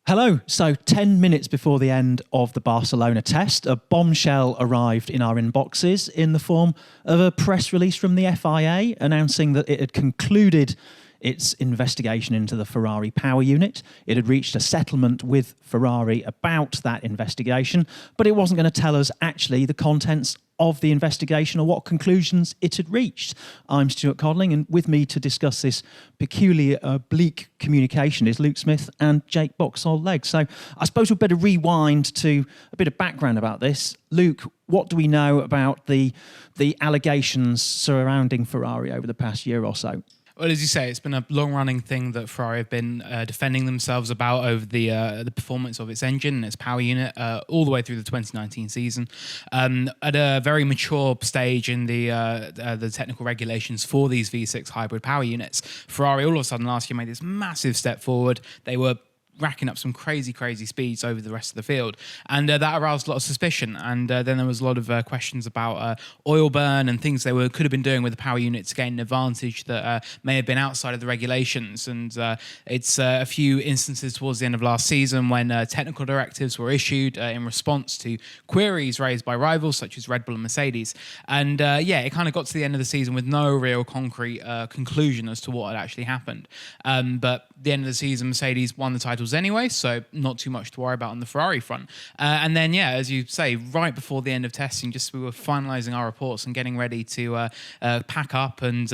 Hello. So 10 minutes before the end of the Barcelona test, a bombshell arrived in our inboxes in the form of a press release from the FIA announcing that it had concluded its investigation into the Ferrari power unit. It had reached a settlement with Ferrari about that investigation, but it wasn't going to tell us actually the contents of the investigation or what conclusions it had reached. I'm Stuart Codling, and with me to discuss this peculiar bleak communication is Luke Smith and Jake Boxall-Legge. So I suppose we'd better rewind to a bit of background about this. Luke, what do we know about the allegations surrounding Ferrari over the past year or so? Well, as you say, it's been a long-running thing that Ferrari have been defending themselves about over the performance of its engine and its power unit all the way through the 2019 season. At a very mature stage in the technical regulations for these V6 hybrid power units, Ferrari all of a sudden last year made this massive step forward. They were racking up some crazy speeds over the rest of the field, and that aroused a lot of suspicion. And then there was a lot of questions about oil burn and things they could have been doing with the power unit to gain an advantage that may have been outside of the regulations. And it's a few instances towards the end of last season when technical directives were issued in response to queries raised by rivals such as Red Bull and Mercedes. And it kind of got to the end of the season with no real concrete conclusion as to what had actually happened. But the end of the season, Mercedes won the titles anyway, so not too much to worry about on the Ferrari front. And then, as you say, right before the end of testing, just we were finalising our reports and getting ready to pack up. And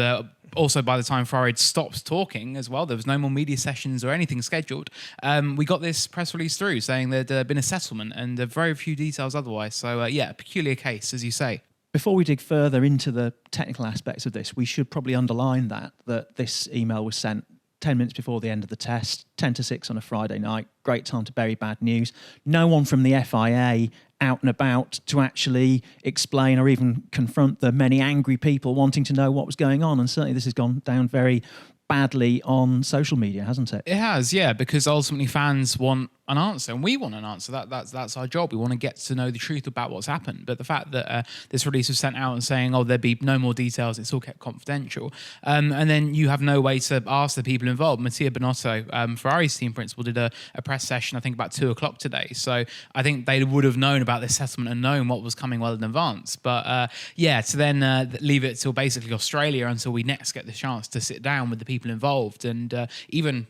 also, by the time Ferrari had stopped talking as well, there was no more media sessions or anything scheduled. We got this press release through saying there'd been a settlement and very few details otherwise. So, a peculiar case, as you say. Before we dig further into the technical aspects of this, we should probably underline that this email was sent 10 minutes before the end of the test, 10 to 6 on a Friday night. Great time to bury bad news. No one from the FIA out and about to actually explain or even confront the many angry people wanting to know what was going on. And certainly this has gone down very badly on social media, hasn't it? It has, because ultimately fans want an answer, and we want an answer. That's our job. We want to get to know the truth about what's happened. But the fact that this release was sent out and saying, there'd be no more details, it's all kept confidential, and then you have no way to ask the people involved. Mattia Binotto, Ferrari's team principal, did a press session, I think about 2:00 today. So I think they would have known about this settlement and known what was coming well in advance. But to then leave it till basically Australia until we next get the chance to sit down with the people involved, and even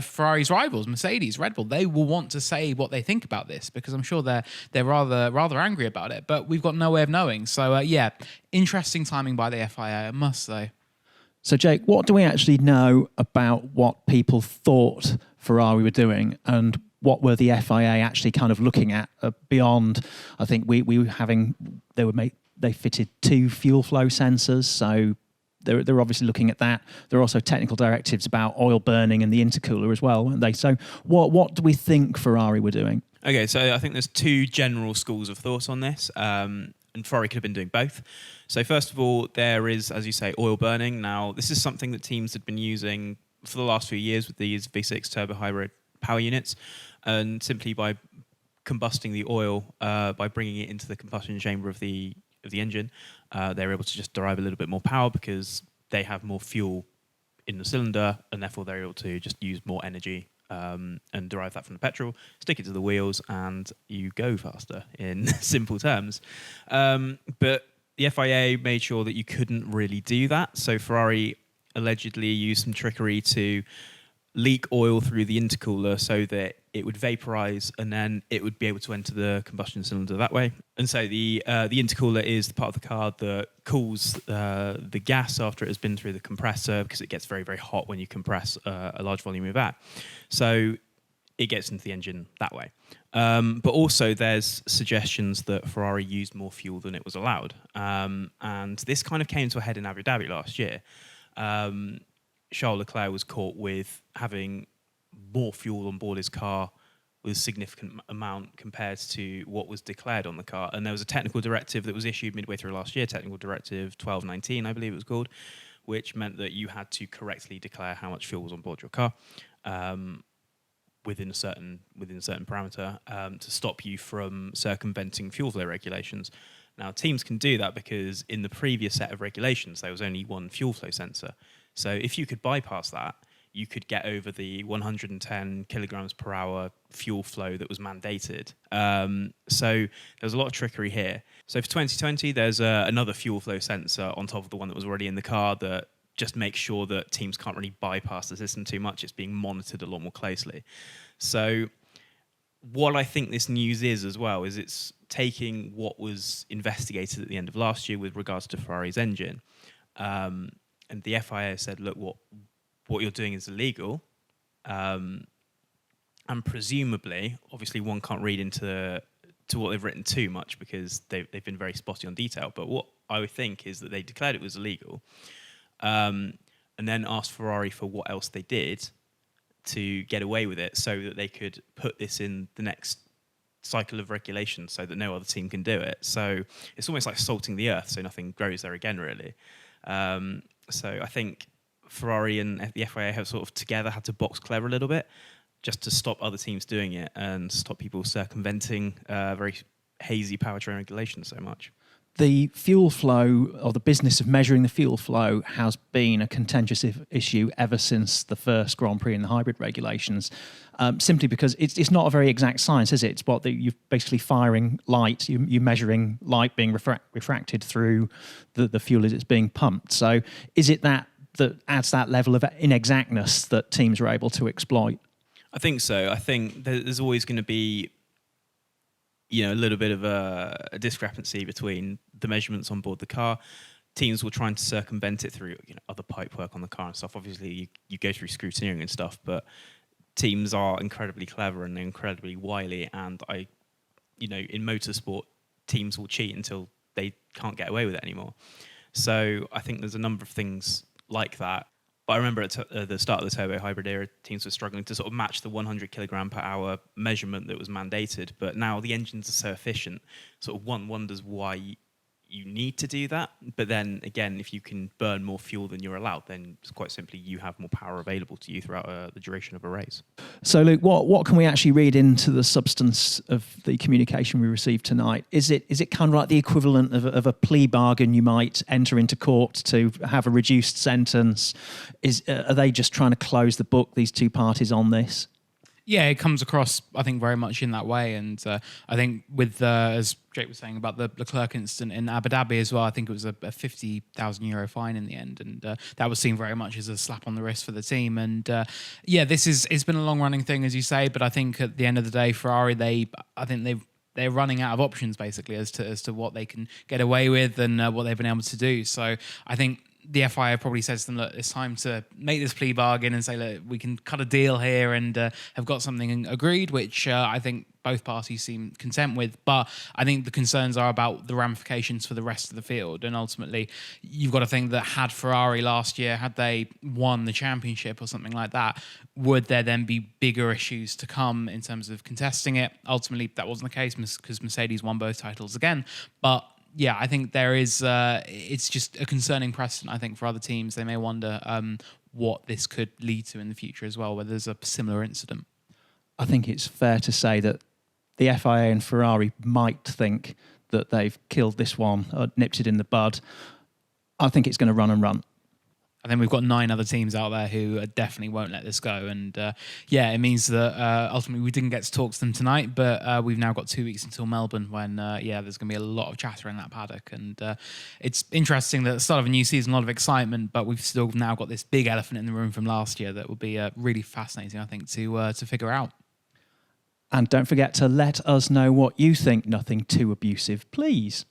Ferrari's rivals, Mercedes, Red Bull, they will want to say what they think about this, because I'm sure they're rather angry about it, but we've got no way of knowing. So interesting timing by the FIA, I must say. So Jake, what do we actually know about what people thought Ferrari were doing, and what were the FIA actually kind of looking at beyond? I think they fitted 2 fuel flow sensors, so they're obviously looking at that. There are also technical directives about oil burning and the intercooler as well, weren't they? So what do we think Ferrari were doing? Okay, so I think there's 2 general schools of thought on this, and Ferrari could have been doing both. So first of all, there is, as you say, oil burning. Now, this is something that teams had been using for the last few years with these V6 turbo hybrid power units, and simply by combusting the oil, by bringing it into the combustion chamber of the engine, they're able to just derive a little bit more power because they have more fuel in the cylinder, and therefore they're able to just use more energy and derive that from the petrol, stick it to the wheels, and you go faster, in simple terms. But the FIA made sure that you couldn't really do that, so Ferrari allegedly used some trickery to leak oil through the intercooler so that it would vaporize, and then it would be able to enter the combustion cylinder that way. And so the intercooler is the part of the car that cools the gas after it has been through the compressor, because it gets very, very hot when you compress a large volume of that. So it gets into the engine that way. But also there's suggestions that Ferrari used more fuel than it was allowed. And this kind of came to a head in Abu Dhabi last year. Charles Leclerc was caught with having more fuel on board his car with a significant amount compared to what was declared on the car. And there was a technical directive that was issued midway through last year, Technical Directive 1219, I believe it was called, which meant that you had to correctly declare how much fuel was on board your car within a certain parameter to stop you from circumventing fuel flow regulations. Now, teams can do that because in the previous set of regulations, there was only one fuel flow sensor. So if you could bypass that, you could get over the 110 kilograms per hour fuel flow that was mandated. So there's a lot of trickery here. So for 2020, there's another fuel flow sensor on top of the one that was already in the car that just makes sure that teams can't really bypass the system too much. It's being monitored a lot more closely. So what I think this news is as well is it's taking what was investigated at the end of last year with regards to Ferrari's engine. And the FIA said, look, what you're doing is illegal. And presumably, obviously one can't read into what they've written too much because they've been very spotty on detail. But what I would think is that they declared it was illegal and then asked Ferrari for what else they did to get away with it so that they could put this in the next cycle of regulation so that no other team can do it. So it's almost like salting the earth so nothing grows there again, really. So I think Ferrari and the FIA have sort of together had to box clever a little bit just to stop other teams doing it and stop people circumventing very hazy powertrain regulations so much. The fuel flow, or the business of measuring the fuel flow, has been a contentious issue ever since the first Grand Prix and the hybrid regulations, simply because it's not a very exact science, is it? It's what you're basically firing light, you're measuring light being refracted through the fuel as it's being pumped. So is it that adds that level of inexactness that teams are able to exploit? I think so. I think there's always going to be a little bit of a discrepancy between the measurements on board the car. Teams will try to circumvent it through other pipe work on the car and stuff. Obviously, you go through scrutineering and stuff, but teams are incredibly clever and incredibly wily. And in motorsport, teams will cheat until they can't get away with it anymore. So I think there's a number of things like that. But I remember at the start of the turbo hybrid era, teams were struggling to sort of match the 100 kilogram per hour measurement that was mandated. But now the engines are so efficient, sort of one wonders why you need to do that. But then again, if you can burn more fuel than you're allowed, then it's quite simply you have more power available to you throughout the duration of a race. So, Luke, what can we actually read into the substance of the communication we received tonight? Is it kind of like the equivalent of a plea bargain you might enter into court to have a reduced sentence? Are they just trying to close the book, these two parties, on this? Yeah, it comes across, I think, very much in that way. And I think with, as Jake was saying about the Leclerc incident in Abu Dhabi as well, I think it was a €50,000 fine in the end. And that was seen very much as a slap on the wrist for the team. And it's been a long running thing, as you say. But I think at the end of the day, Ferrari, they're running out of options basically as to what they can get away with and what they've been able to do. So I think the FIA probably says to them, look, it's time to make this plea bargain and say, look, we can cut a deal here and have got something agreed, which I think both parties seem content with. But I think the concerns are about the ramifications for the rest of the field. And ultimately, you've got to think that had Ferrari last year, had they won the championship or something like that, would there then be bigger issues to come in terms of contesting it? Ultimately, that wasn't the case because Mercedes won both titles again. But yeah, I think there is. It's just a concerning precedent, I think, for other teams. They may wonder what this could lead to in the future as well, whether there's a similar incident. I think it's fair to say that the FIA and Ferrari might think that they've killed this one, or nipped it in the bud. I think it's going to run and run. I think we've got 9 other teams out there who definitely won't let this go. And it means that ultimately we didn't get to talk to them tonight, but we've now got 2 weeks until Melbourne when, there's going to be a lot of chatter in that paddock. And it's interesting that at the start of a new season, a lot of excitement, but we've still now got this big elephant in the room from last year that will be really fascinating, I think, to figure out. And don't forget to let us know what you think. Nothing too abusive, please.